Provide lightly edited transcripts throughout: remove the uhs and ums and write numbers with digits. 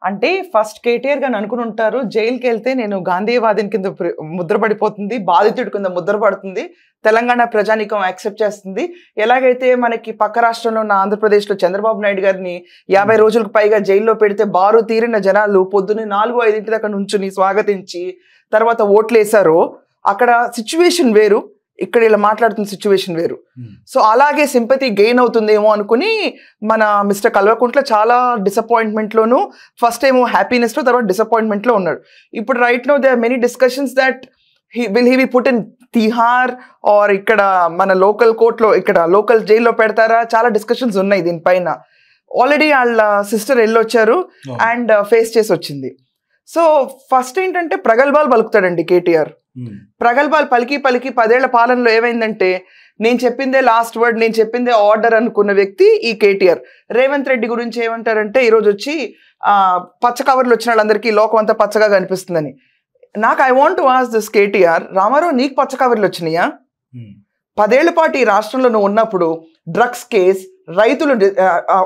అంటే ఫస్ట్ కేటీఆర్ గారు అనుకుని ఉంటారు, జైలుకి వెళ్తే నేను గాంధీవాదిని కింద ముద్ర పడిపోతుంది, బాధితుడి కింద ముద్ర పడుతుంది, తెలంగాణ ప్రజానీకం యాక్సెప్ట్ చేస్తుంది. ఎలాగైతే మనకి పక్క రాష్ట్రంలో ఉన్న ఆంధ్రప్రదేశ్లో చంద్రబాబు నాయుడు గారిని 50 రోజులకు పైగా జైల్లో పెడితే బారు తీరిన జనాలు పొద్దున్నే 4-5 దాకా నుంచుని స్వాగతించి తర్వాత ఓట్లు వేశారో, అక్కడ సిచ్యువేషన్ వేరు, ఇక్కడ ఇలా మాట్లాడుతున్న సిచ్యువేషన్ వేరు. సో అలాగే సింపతి గెయిన్ అవుతుందేమో అనుకుని మన మిస్టర్ కల్వకుంట్ల చాలా డిసప్పాయింట్మెంట్లోను, ఫస్ట్ ఏమో హ్యాపీనెస్లో, తర్వాత డిసప్పాయింట్మెంట్లో ఉన్నాడు. ఇప్పుడు right no they are many discussions that will he be put in Tihar or ఇక్కడ మన లోకల్ కోర్టులో, ఇక్కడ లోకల్ జైల్లో పెడతారా, చాలా డిస్కషన్స్ ఉన్నాయి దీనిపైన. ఆల్రెడీ వాళ్ళ సిస్టర్ వెళ్ళొచ్చారు అండ్ ఫేస్ చేసి వచ్చింది. సో ఫస్ట్ ఏంటంటే ప్రగల్భాలు పలుకుతాడండి కేటీఆర్. ప్రగల్భాలు పలికి 10 ఏళ్ల పాలనలో ఏమైందంటే, నేను చెప్పిందే లాస్ట్ వర్డ్, నేను చెప్పిందే ఆర్డర్ అనుకున్న వ్యక్తి ఈ కేటీఆర్. రేవంత్ రెడ్డి గురించి ఏమంటారంటే, ఈరోజు వచ్చి పచ్చ కవర్లు వచ్చిన వాళ్ళందరికీ లోకం అంతా పచ్చగా కనిపిస్తుందని. నాకు I want to ask this KTR, Ramarao నీకు పచ్చ కవర్లు వచ్చినాయా? 10 ఏళ్ల పాటు ఈ రాష్ట్రంలో నువ్వు ఉన్నప్పుడు డ్రగ్స్ కేస్, రైతులు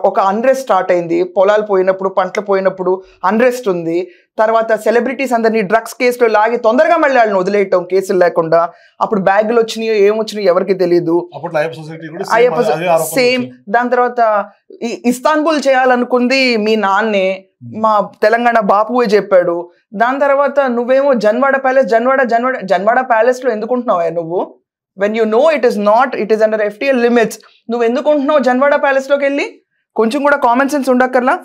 ఒక అన్రెస్ట్ స్టార్ట్ అయింది, పొలాలు పోయినప్పుడు, పంటలు పోయినప్పుడు అన్రెస్ట్ ఉంది. తర్వాత సెలబ్రిటీస్ అందరినీ డ్రగ్స్ కేసులో లాగి తొందరగా మళ్ళీ వాళ్ళని వదిలేయటం, కేసులు లేకుండా. అప్పుడు బ్యాగులు వచ్చినాయో ఏమొచ్చినాయో ఎవరికి తెలియదు. సేమ్. దాని తర్వాత ఇస్తాన్బుల్ చేయాలనుకుంది మీ నాన్నే, మా తెలంగాణ బాపువే చెప్పాడు. దాని తర్వాత నువ్వేమో జన్వాడ ప్యాలెస్ లో ఎందుకుంటున్నావా నువ్వు? when you know it is under FTL limits, నువ్వు ఎందుకుంటున్నావు జన్వాడ ప్యాలెస్ లోకి వెళ్ళి? కొంచెం కూడా కామన్ సెన్స్ ఉండక్కర్లా?